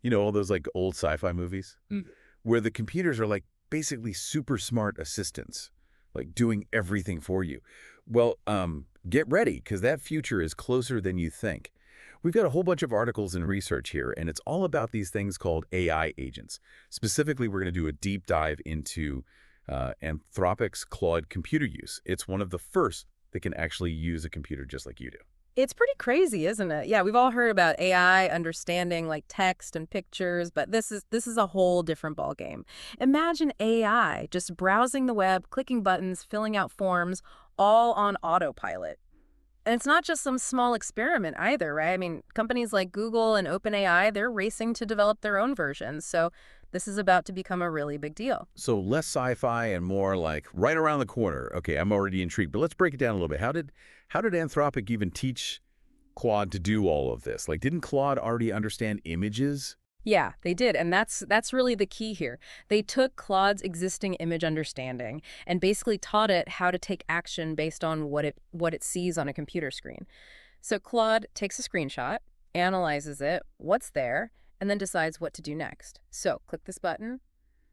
You know, all those like old sci-fi movies where the computers are like basically super smart assistants, like doing everything for you. Well, get ready because that future is closer than you think. We've got a whole bunch of articles and research here, and it's all about these things called AI agents. Specifically, we're going to do a deep dive into Anthropic's Claude computer use. It's one of the first that can actually use a computer just like you do. It's pretty crazy, isn't it? Yeah, we've all heard about AI understanding like text and pictures, but this is a whole different ballgame. Imagine AI just browsing the web, clicking buttons, filling out forms, all on autopilot. And it's not just some small experiment either, right? I mean, companies like Google and OpenAI, they're racing to develop their own versions. So this is about to become a really big deal. So less sci-fi and more like right around the corner. Okay, I'm already intrigued, but let's break it down a little bit. How did Anthropic even teach Claude to do all of this? Like, didn't Claude already understand images? Yeah, they did. And that's really the key here. They took Claude's existing image understanding and basically taught it how to take action based on what it sees on a computer screen. So Claude takes a screenshot, analyzes it, what's there, and then decides what to do next. So click this button,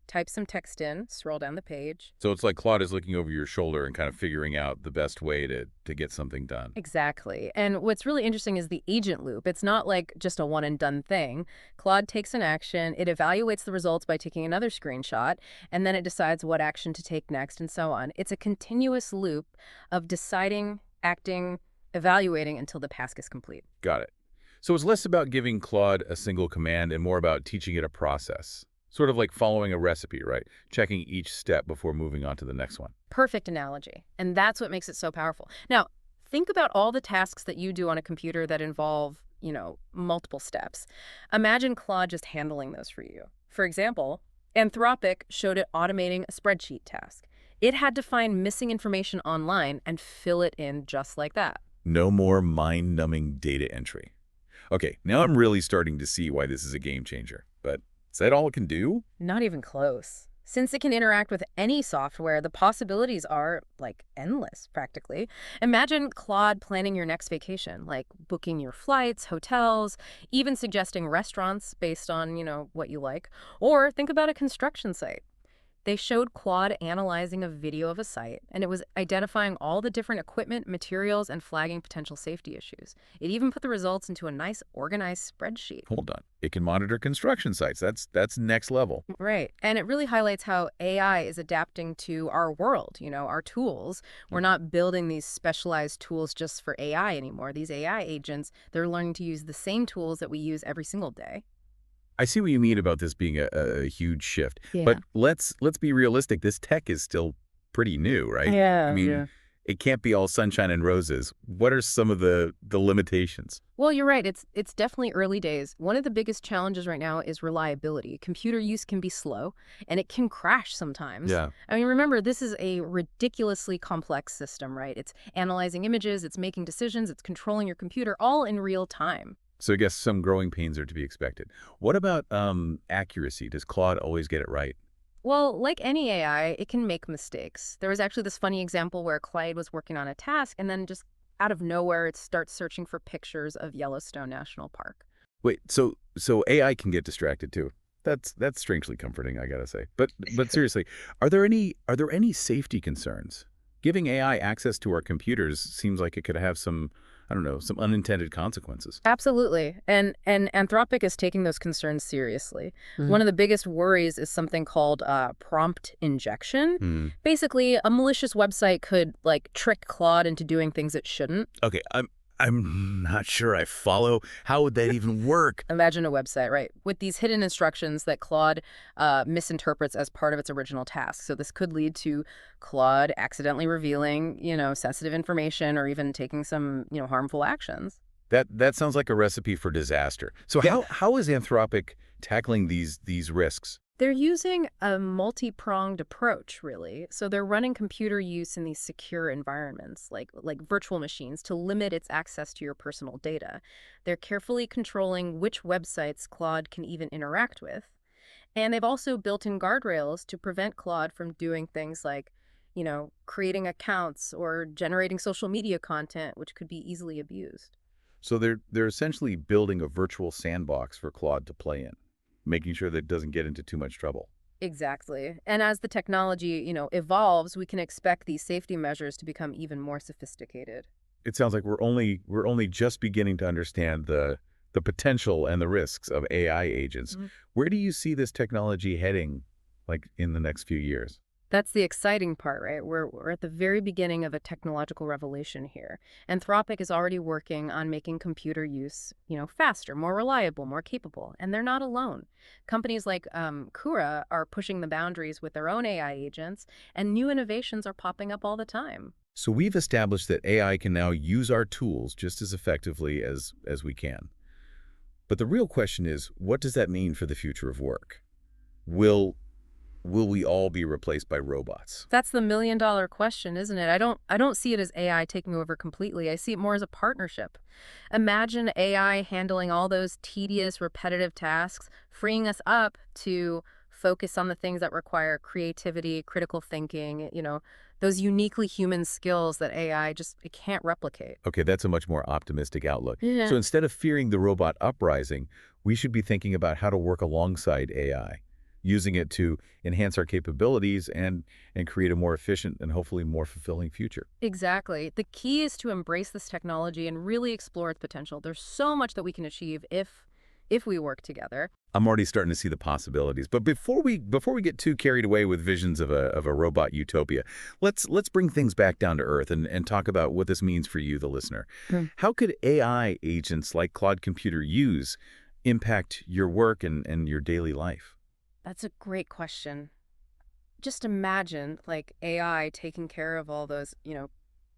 type some text in, scroll down the page. So it's like Claude is looking over your shoulder and kind of figuring out the best way to get something done. Exactly. And what's really interesting is the agent loop. It's not like just a one and done thing. Claude takes an action, it evaluates the results by taking another screenshot, and then it decides what action to take next and so on. It's a continuous loop of deciding, acting, evaluating until the task is complete. Got it. So it's less about giving Claude a single command and more about teaching it a process. Sort of like following a recipe, right? Checking each step before moving on to the next one. Perfect analogy. And that's what makes it so powerful. Now, think about all the tasks that you do on a computer that involve, multiple steps. Imagine Claude just handling those for you. For example, Anthropic showed it automating a spreadsheet task. It had to find missing information online and fill it in just like that. No more mind-numbing data entry. Okay, now I'm really starting to see why this is a game changer. But is that all it can do? Not even close. Since it can interact with any software, the possibilities are, like, endless, practically. Imagine Claude planning your next vacation, like booking your flights, hotels, even suggesting restaurants based on, what you like. Or think about a construction site. They showed Claude analyzing a video of a site, and it was identifying all the different equipment, materials, and flagging potential safety issues. It even put the results into a nice, organized spreadsheet. Hold on. It can monitor construction sites. That's next level. Right. And it really highlights how AI is adapting to our world, our tools. We're not building these specialized tools just for AI anymore. These AI agents, they're learning to use the same tools that we use every single day. I see what you mean about this being a huge shift. Yeah. But let's be realistic. This tech is still pretty new, right? Yeah. I mean, it can't be all sunshine and roses. What are some of the limitations? Well, you're right. It's definitely early days. One of the biggest challenges right now is reliability. Computer use can be slow, and it can crash sometimes. Yeah. I mean, remember, this is a ridiculously complex system, right? It's analyzing images, it's making decisions, it's controlling your computer all in real time. So I guess some growing pains are to be expected. What about accuracy? Does Claude always get it right? Well, like any AI, it can make mistakes. There was actually this funny example where Claude was working on a task, and then just out of nowhere, it starts searching for pictures of Yellowstone National Park. Wait, so AI can get distracted too. That's strangely comforting, I gotta say. But seriously, are there any safety concerns? Giving AI access to our computers seems like it could have some, I don't know, some unintended consequences. Absolutely. And Anthropic is taking those concerns seriously. One of the biggest worries is something called prompt injection. Hmm. Basically, a malicious website could like trick Claude into doing things it shouldn't. Okay, I'm not sure I follow. How would that even work? Imagine a website, right, with these hidden instructions that Claude misinterprets as part of its original task. So this could lead to Claude accidentally revealing, sensitive information or even taking some, harmful actions. That sounds like a recipe for disaster. So how is Anthropic tackling these risks? They're using a multi-pronged approach, really. So they're running computer use in these secure environments, like virtual machines, to limit its access to your personal data. They're carefully controlling which websites Claude can even interact with. And they've also built in guardrails to prevent Claude from doing things like, creating accounts or generating social media content, which could be easily abused. So they're essentially building a virtual sandbox for Claude to play in. making sure that it doesn't get into too much trouble. Exactly. And as the technology, evolves, we can expect these safety measures to become even more sophisticated. It sounds like we're only just beginning to understand the potential and the risks of AI agents. Mhm. Where do you see this technology heading, like in the next few years? That's the exciting part, right? We're at the very beginning of a technological revolution here. Anthropic is already working on making computer use, faster, more reliable, more capable, and they're not alone. Companies like Kura are pushing the boundaries with their own AI agents, and new innovations are popping up all the time. So we've established that AI can now use our tools just as effectively as we can. But the real question is, what does that mean for the future of work? Will will we all be replaced by robots? That's the million-dollar question, isn't it? I don't see it as AI taking over completely. I see it more as a partnership. Imagine AI handling all those tedious, repetitive tasks, freeing us up to focus on the things that require creativity, critical thinking, those uniquely human skills that AI just it can't replicate. Okay, that's a much more optimistic outlook. Yeah. So instead of fearing the robot uprising, we should be thinking about how to work alongside AI, using it to enhance our capabilities and create a more efficient and hopefully more fulfilling future. Exactly. The key is to embrace this technology and really explore its potential. There's so much that we can achieve if we work together. I'm already starting to see the possibilities. But before we get too carried away with visions of a robot utopia, let's bring things back down to earth and talk about what this means for you, the listener. Hmm. How could AI agents like Claude Computer use impact your work and your daily life? That's a great question. Just imagine like AI taking care of all those,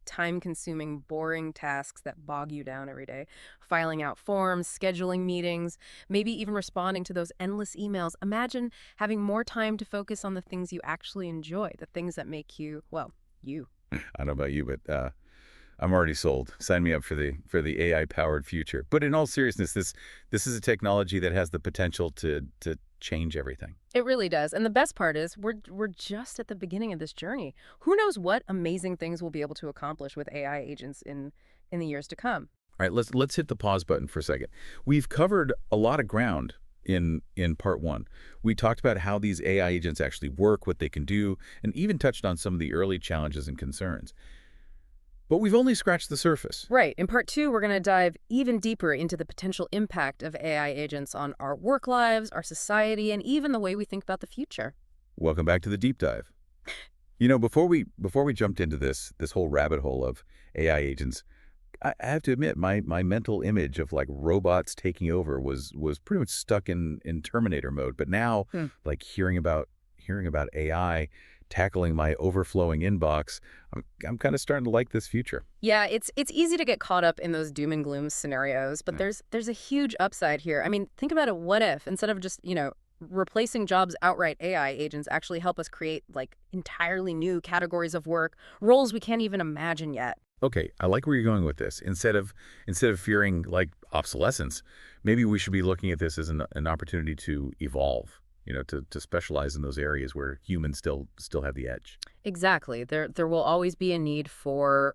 time-consuming, boring tasks that bog you down every day, filing out forms, scheduling meetings, maybe even responding to those endless emails. Imagine having more time to focus on the things you actually enjoy, the things that make you, well, you. I don't know about you, but I'm already sold. Sign me up for the AI powered future. But in all seriousness, this is a technology that has the potential to change everything. It really does. And the best part is we're just at the beginning of this journey. Who knows what amazing things we'll be able to accomplish with AI agents in the years to come. All right, let's hit the pause button for a second. We've covered a lot of ground in part one. We talked about how these AI agents actually work, what they can do, and even touched on some of the early challenges and concerns. But we've only scratched the surface. Right. In part two, we're going to dive even deeper into the potential impact of AI agents on our work lives, our society, and even the way we think about the future. Welcome back to the deep dive. You know, before we jumped into this whole rabbit hole of AI agents, I have to admit my mental image of like robots taking over was pretty much stuck in Terminator mode. But now, Hmm. like hearing about AI tackling my overflowing inbox, I'm kind of starting to like this future. Yeah, it's easy to get caught up in those doom and gloom scenarios, but Yeah. there's a huge upside here. I mean, think about it. What if instead of just, replacing jobs outright, AI agents actually help us create like entirely new categories of work, roles we can't even imagine yet? Okay, I like where you're going with this. Instead of fearing like obsolescence, maybe we should be looking at this as an opportunity to evolve. To specialize in those areas where humans still have the edge. Exactly. There will always be a need for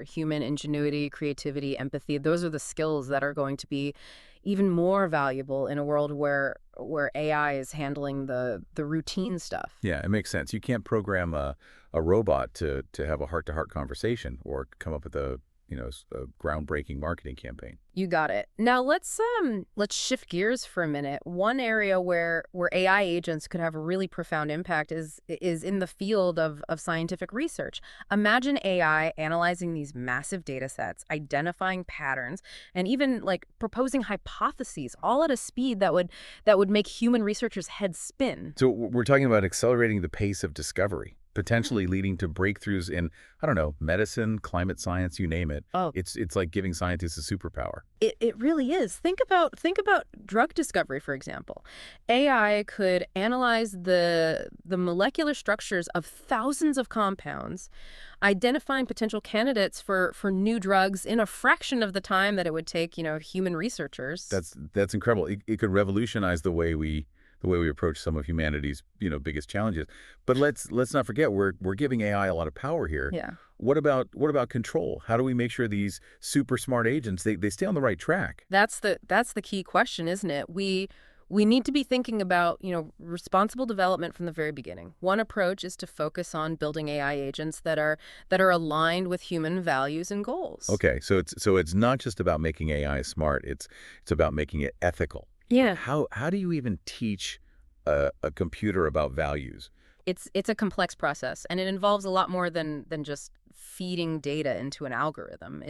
human ingenuity, creativity, empathy. Those are the skills that are going to be even more valuable in a world where AI is handling the routine stuff. Yeah, it makes sense. You can't program a robot to have a heart-to-heart conversation or come up with a groundbreaking marketing campaign. You got it. Now let's shift gears for a minute. One area where AI agents could have a really profound impact is in the field of scientific research. Imagine AI analyzing these massive data sets, identifying patterns, and even like proposing hypotheses all at a speed that would make human researchers' heads spin. So we're talking about accelerating the pace of discovery, potentially leading to breakthroughs in, I don't know, medicine, climate science, you name it. Oh, It's like giving scientists a superpower. it really is. Think about drug discovery, for example. AI could analyze the molecular structures of thousands of compounds, identifying potential candidates for new drugs in a fraction of the time that it would take, human researchers. That's incredible. It could revolutionize the way we approach some of humanity's biggest challenges. But let's not forget we're giving AI a lot of power here. Yeah. What about control? How do we make sure these super smart agents they stay on the right track? That's the key question, isn't it? We need to be thinking about, responsible development from the very beginning. One approach is to focus on building AI agents that are aligned with human values and goals. Okay, so it's not just about making AI smart. It's about making it ethical. Yeah. How do you even teach a computer about values? It's a complex process, and it involves a lot more than just feeding data into an algorithm.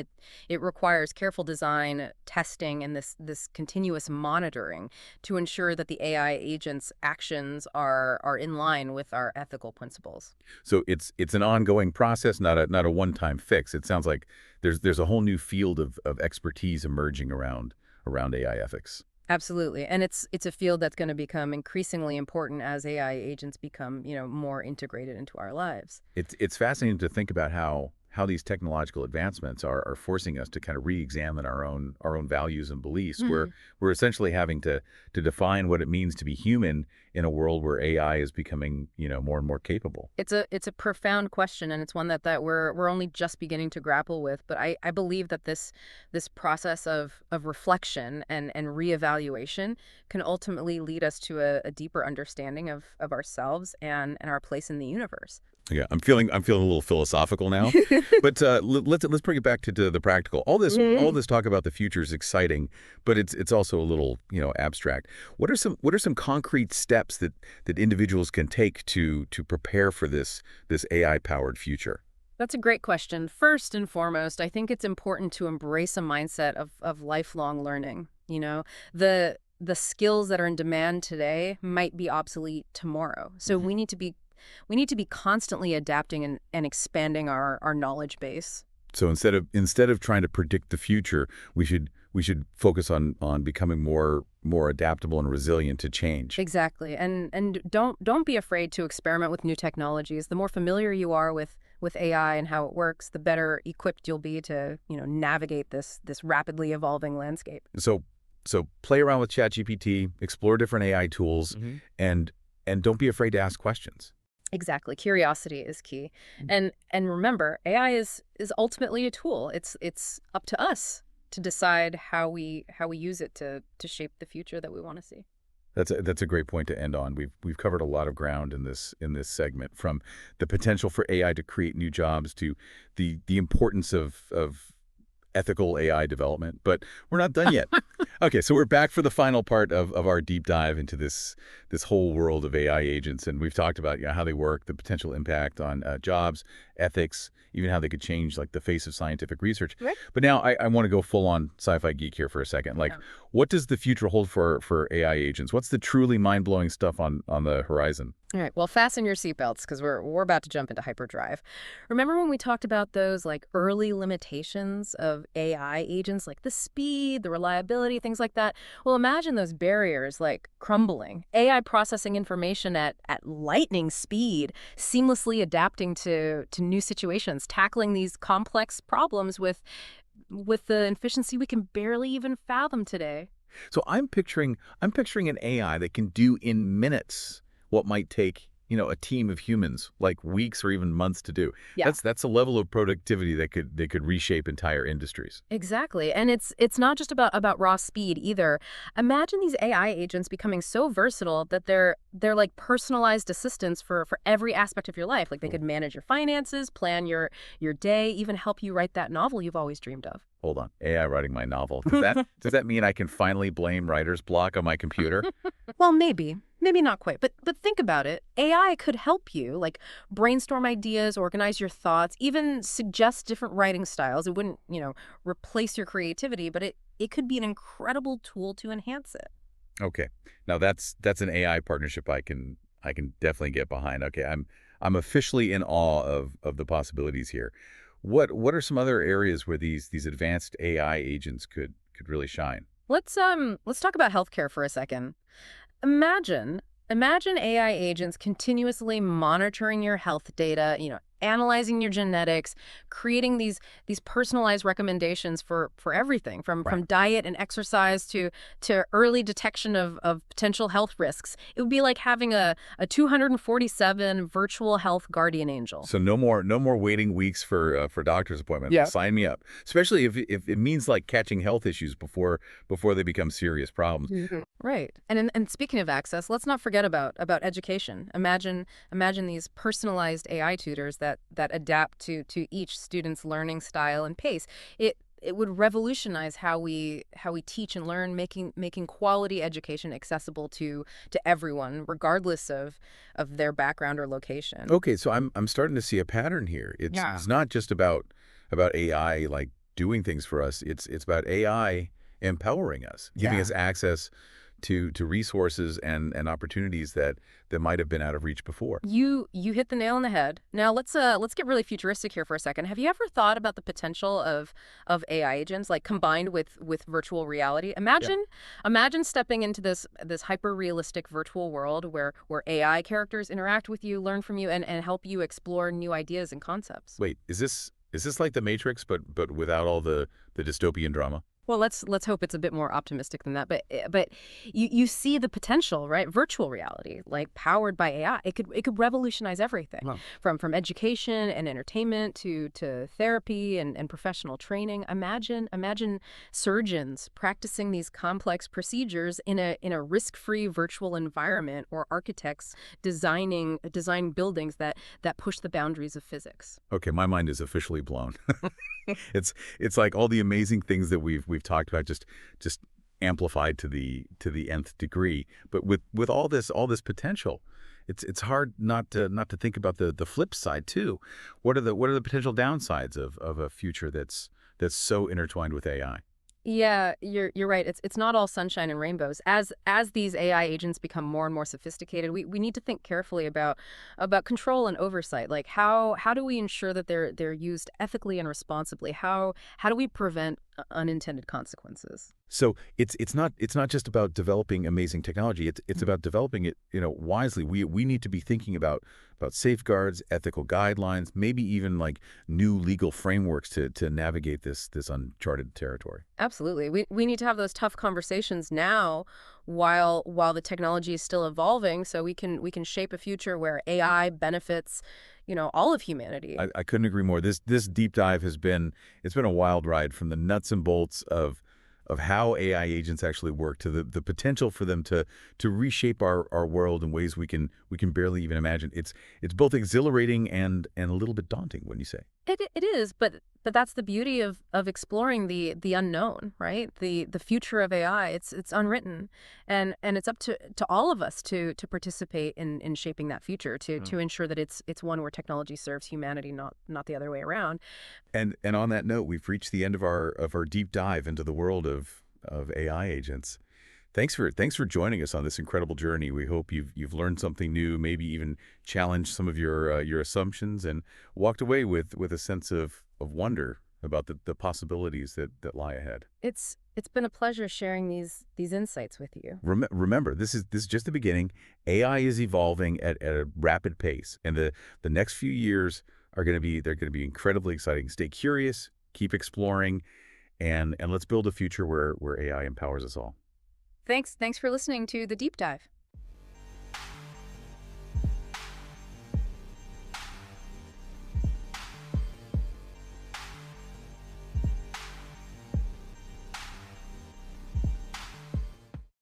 It requires careful design, testing, and this continuous monitoring to ensure that the AI agent's actions are in line with our ethical principles. So it's an ongoing process, not a one-time fix. It sounds like there's a whole new field of expertise emerging around AI ethics. Absolutely. And it's a field that's going to become increasingly important as AI agents become, more integrated into our lives. It's fascinating to think about how these technological advancements are forcing us to kind of re-examine our own values and beliefs. We're essentially having to define what it means to be human in a world where AI is becoming, more and more capable. It's a profound question, and it's one that we're only just beginning to grapple with. But I believe that this process of reflection and reevaluation can ultimately lead us to a deeper understanding of ourselves and our place in the universe. Yeah, I'm feeling a little philosophical now, but let's bring it back to the practical. All this talk about the future is exciting, but it's also a little abstract. What are some concrete steps that individuals can take to prepare for this AI powered future? That's a great question. First and foremost, I think it's important to embrace a mindset of lifelong learning. The skills that are in demand today might be obsolete tomorrow. So we need to be constantly adapting and expanding our knowledge base. So instead of trying to predict the future, we should focus on becoming more adaptable and resilient to change. Exactly. And don't be afraid to experiment with new technologies. The more familiar you are with AI and how it works, the better equipped you'll be to, navigate this rapidly evolving landscape. So play around with ChatGPT, explore different AI tools, and don't be afraid to ask questions. Exactly. Curiosity is key. And remember, AI is ultimately a tool. It's up to us to decide how we use it to shape the future that we want to see. That's a great point to end on. We've covered a lot of ground in this segment, from the potential for AI to create new jobs to the importance of ethical AI development. But we're not done yet. Okay, so we're back for the final part of our deep dive into this whole world of AI agents, and we've talked about how they work, the potential impact on jobs, ethics, even how they could change like the face of scientific research. Right. But now I want to go full on sci-fi geek here for a second. Like, Yeah. what does the future hold for AI agents? What's the truly mind-blowing stuff on the horizon? All right. Well, fasten your seatbelts because we're about to jump into hyperdrive. Remember when we talked about those like early limitations of AI agents, like the speed, the reliability, things like that? Well, imagine those barriers like crumbling. AI processing information at lightning speed, seamlessly adapting to new situations, tackling these complex problems with the efficiency we can barely even fathom today. So I'm picturing an AI that can do in minutes what might take, a team of humans like weeks or even months to do. Yeah. That's a level of productivity that could reshape entire industries. Exactly. And it's not just about raw speed either. Imagine these AI agents becoming so versatile that they're like personalized assistants for every aspect of your life. Like they could manage your finances, plan your day, even help you write that novel you've always dreamed of. Hold on. AI writing my novel. Does that mean I can finally blame writer's block on my computer? Well, maybe. Maybe not quite, but think about it. AI could help you, like brainstorm ideas, organize your thoughts, even suggest different writing styles. It wouldn't, replace your creativity, but it could be an incredible tool to enhance it. Okay. Now that's an AI partnership I can definitely get behind. Okay, I'm officially in awe of the possibilities here. What are some other areas where these advanced AI agents could really shine? Let's talk about healthcare for a second. Imagine AI agents continuously monitoring your health data, analyzing your genetics, creating these personalized recommendations for everything Right. from diet and exercise to early detection of potential health risks. It would be like having a 247 virtual health guardian angel. So no more waiting weeks for doctor's appointments. Yeah. Sign me up. Especially if it means like catching health issues before they become serious problems. Mhm. Right. And speaking of access, let's not forget about education. Imagine these personalized AI tutors that adapt to each student's learning style and pace. It would revolutionize how we teach and learn, making quality education accessible to everyone, regardless of their background or location. Okay, so I'm starting to see a pattern here. Yeah. It's not just about AI like doing things for us. It's about AI empowering us, giving Yeah. us access to resources and opportunities that might have been out of reach before. You hit the nail on the head. Now let's get really futuristic here for a second. Have you ever thought about the potential of AI agents like combined with virtual reality? Yeah. Imagine stepping into this hyper realistic virtual world where AI characters interact with you, learn from you, and help you explore new ideas and concepts. Wait, is this like the Matrix but without all the dystopian drama? Well, let's hope it's a bit more optimistic than that. But you see the potential, right? Virtual reality, like powered by AI, it could revolutionize everything Wow. from education and entertainment to therapy and professional training. Imagine surgeons practicing these complex procedures in a risk-free virtual environment, or architects design buildings that push the boundaries of physics. Okay, my mind is officially blown. It's like all the amazing things that we've talked about just amplified to the nth degree. But with all this potential, it's hard not to think about the flip side too. What are the potential downsides of a future that's so intertwined with AI? Yeah, you're right. It's not all sunshine and rainbows. As these AI agents become more and more sophisticated, we need to think carefully about control and oversight. Like how do we ensure that they're used ethically and responsibly? How do we prevent unintended consequences? So it's not just about developing amazing technology. It's about developing it wisely. We need to be thinking about safeguards, ethical guidelines, maybe even like new legal frameworks to navigate this uncharted territory. Absolutely. We need to have those tough conversations now while the technology is still evolving so we can shape a future where AI benefits, all of humanity. I couldn't agree more. This deep dive it's been a wild ride from the nuts and bolts of how AI agents actually work to the potential for them to reshape our world in ways we can barely even imagine. It's both exhilarating and a little bit daunting, wouldn't you say? It is, but that's the beauty of exploring the unknown, right? The future of AI. It's unwritten, and it's up to all of us to participate in shaping that future, to ensure that it's one where technology serves humanity, not the other way around. And on that note, we've reached the end of our deep dive into the world of AI agents. Thanks for joining us on this incredible journey. We hope you've learned something new, maybe even challenged some of your assumptions, and walked away with a sense of wonder about the possibilities that lie ahead. It's been a pleasure sharing these insights with you. Remember, this is just the beginning. AI is evolving at a rapid pace, and the next few years they're going to be incredibly exciting. Stay curious, keep exploring, and let's build a future where AI empowers us all. Thanks for listening to The Deep Dive.